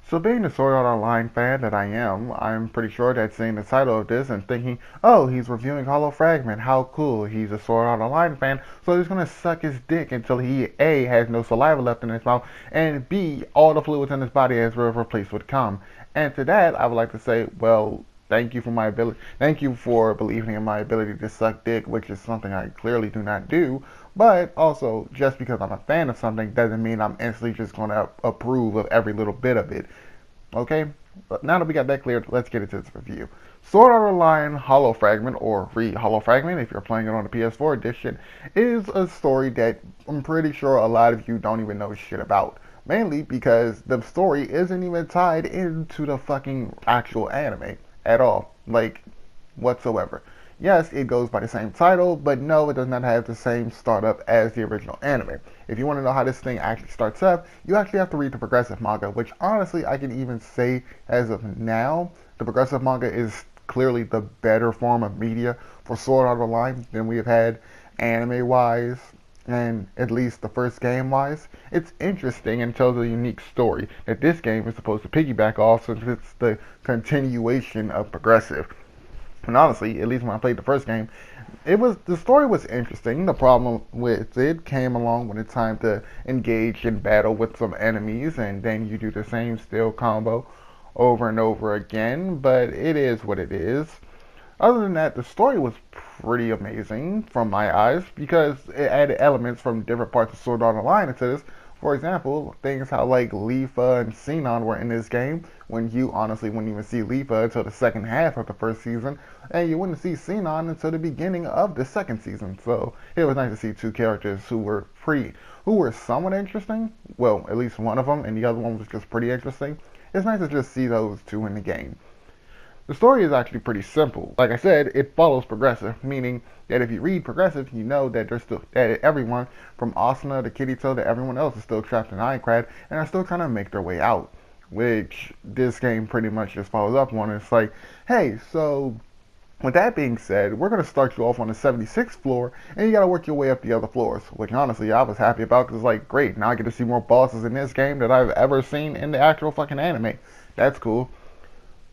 So being the Sword Art Online fan that I am, I'm pretty sure that seeing the title of this and thinking, oh, he's reviewing Hollow Fragment, how cool, he's a Sword Art Online fan, so he's gonna suck his dick until he A, has no saliva left in his mouth, and B, all the fluids in his body has replaced with cum. And to that, I would like to say, well, thank you for believing in my ability to suck dick, which is something I clearly do not do. But also, just because I'm a fan of something doesn't mean I'm instantly just going to approve of every little bit of it. Okay? But now that we got that cleared, let's get into this review. Sword Art Online Hollow Fragment, or Hollow Fragment if you're playing it on the PS4 edition, is a story that I'm pretty sure a lot of you don't even know shit about. Mainly because the story isn't even tied into the fucking actual anime at all. Like, whatsoever. Yes, it goes by the same title, but no, it does not have the same startup as the original anime. If you want to know how this thing actually starts up, you actually have to read the progressive manga, which honestly I can even say as of now, the progressive manga is clearly the better form of media for Sword Art Online than we have had anime-wise, and at least the first game-wise. It's interesting and tells a unique story that this game is supposed to piggyback off since it's the continuation of progressive. And honestly, at least when I played the first game, the story was interesting. The problem with it came along when it's time to engage in battle with some enemies, and then you do the same steel combo over and over again. But it is what it is. Other than that, the story was pretty amazing from my eyes because it added elements from different parts of Sword Art Online into this. For example, things how like Leafa and Sinon were in this game when you honestly wouldn't even see Leafa until the second half of the first season, and you wouldn't see Sinon until the beginning of the second season. So it was nice to see two characters who were somewhat interesting. Well, at least one of them, and the other one was just pretty interesting. It's nice to just see those two in the game. The story is actually pretty simple. Like I said, it follows progressive, meaning that if you read progressive, you know that everyone from Asuna to Kirito to everyone else is still trapped in Aincrad and are still trying to make their way out. Which this game pretty much just follows up on. It's like, hey, so with that being said, we're going to start you off on the 76th floor, and you got to work your way up the other floors. Which honestly, I was happy about because it's like, great, now I get to see more bosses in this game that I've ever seen in the actual fucking anime. That's cool.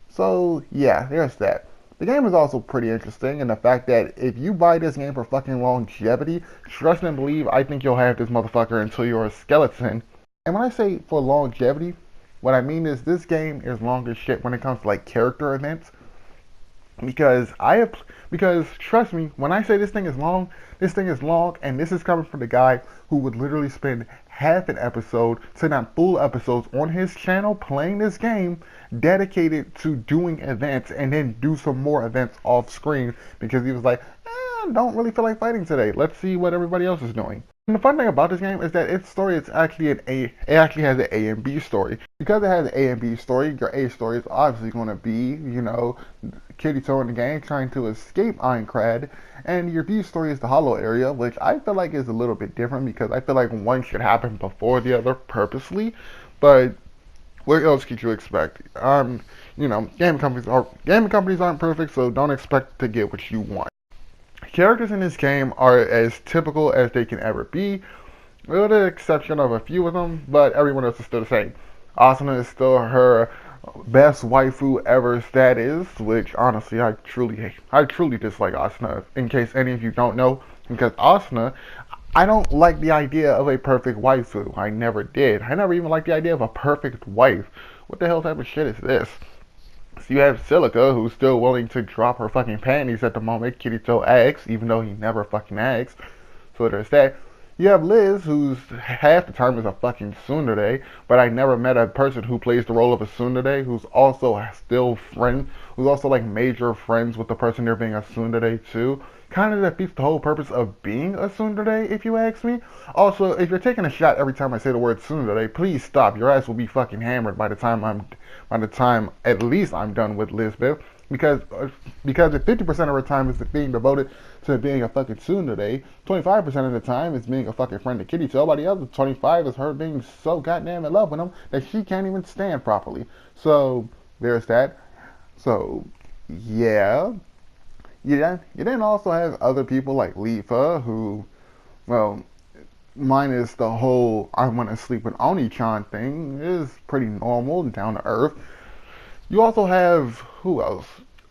So, yeah, there's that. The game is also pretty interesting in the fact that if you buy this game for fucking longevity, trust and believe I think you'll have this motherfucker until you're a skeleton. And when I say for longevity, what I mean is this game is long as shit when it comes to like character events because because trust me, when I say this thing is long, and this is coming from the guy who would literally spend half an episode, to not full episodes, on his channel playing this game, dedicated to doing events, and then do some more events off screen because he was like, I don't really feel like fighting today. Let's see what everybody else is doing. And the fun thing about this game is that its story is actually it actually has an A and B story. Because it has an A and B story, your A story is obviously going to be, Kirito in the game trying to escape Aincrad, and your B story is the Hollow area, which I feel like is a little bit different because I feel like one should happen before the other purposely, but what else could you expect? Gaming companies aren't perfect, so don't expect to get what you want. Characters in this game are as typical as they can ever be, with the exception of a few of them, but everyone else is still the same. Asuna is still her best waifu ever status, which honestly I truly dislike Asuna. In case any of you don't know, because Asuna, I don't like the idea of a perfect waifu. I never did. I never even liked the idea of a perfect wife. What the hell type of shit is this? So you have Silica, who's still willing to drop her fucking panties at the moment Kirito asks, even though he never fucking asks. So there's that. You have Liz, who's half the time is a fucking tsundere, but I never met a person who plays the role of a tsundere who's also still friends, who's also like major friends with the person they're being a tsundere to. Kind of defeats the whole purpose of being a tsundere, if you ask me. Also, if you're taking a shot every time I say the word tsundere, please stop. Your ass will be fucking hammered by the time at least I'm done with Lisbeth. Because if 50% of her time is being devoted to being a fucking tsundere, 25% of the time is being a fucking friend to Kirito, while the other 25 is her being so goddamn in love with him that she can't even stand properly. So there's that. So yeah. You then also have other people like Leafa who, well, minus the whole I want to sleep with Oni-chan thing, is pretty normal and down to earth. You also have, who else?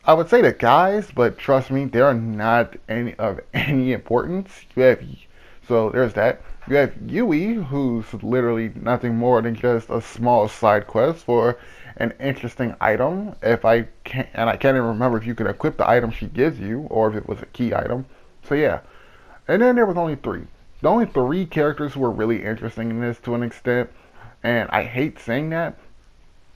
I would say the guys, but trust me, they're not any of any importance. You have, so there's that. You have Yui, who's literally nothing more than just a small side quest for an interesting item. If I can't, and I can't even remember if you could equip the item she gives you, or if it was a key item. So yeah. And then there was only three. The only three characters who were really interesting in this to an extent, and I hate saying that,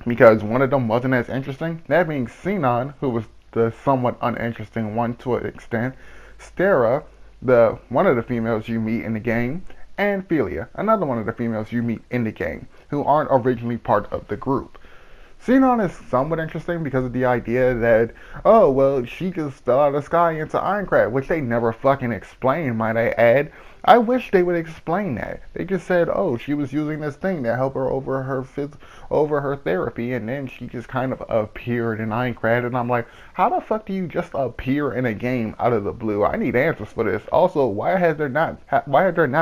because one of them wasn't as interesting. That being Sinon, who was the somewhat uninteresting one to an extent, Stera, the one of the females you meet in the game, and Philia, another one of the females you meet in the game, who aren't originally part of the group. Sinon is somewhat interesting because of the idea that, oh, well, she just fell out of the sky into Ironcrad, which they never fucking explain, might I add. I wish they would explain that. They just said, oh, she was using this thing to help her over her therapy, and then she just kind of appeared in Ironcrad, and I'm like, how the fuck do you just appear in a game out of the blue? I need answers for this. Also, why has there not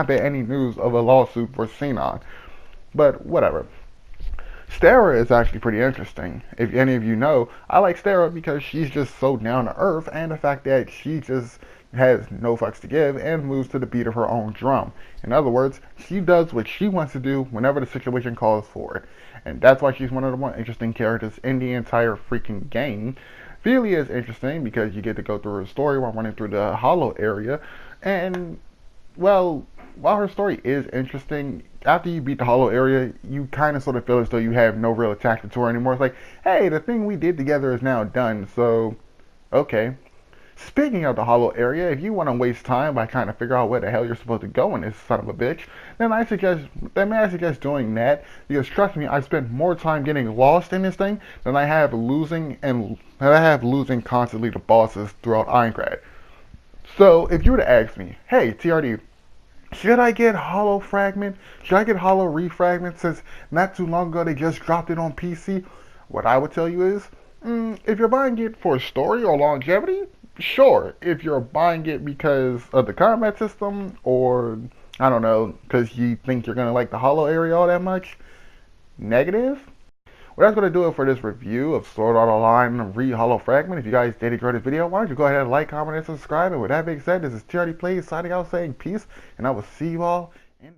been any news of a lawsuit for Sinon? But whatever. Stera is actually pretty interesting. If any of you know, I like Stera because she's just so down to earth, and the fact that she just has no fucks to give and moves to the beat of her own drum. In other words, she does what she wants to do whenever the situation calls for it. And that's why she's one of the more interesting characters in the entire freaking game. Philia is interesting because you get to go through her story while running through the hollow area. And, well, while her story is interesting, after you beat the hollow area, you kind of sort of feel as though you have no real attachment to her anymore. It's like, hey, the thing we did together is now done, so, okay. Speaking of the hollow area, if you want to waste time by trying to figure out where the hell you're supposed to go in this son of a bitch, then I suggest doing that, because trust me, I spent more time getting lost in this thing than I have losing constantly to bosses throughout Ironcrad. So, if you were to ask me, hey, TRD, should I get Hollow Fragment? Should I get Hollow Refragment since not too long ago they just dropped it on PC? What I would tell you is, if you're buying it for story or longevity, sure. If you're buying it because of the combat system, or, I don't know, because you think you're going to like the Hollow area all that much, negative. Well, that's going to do it for this review of Sword Art Online Re-Hollow Fragment. If you guys did enjoy this video, why don't you go ahead and like, comment, and subscribe. And with that being said, this is TRDplays signing out saying peace, and I will see you all in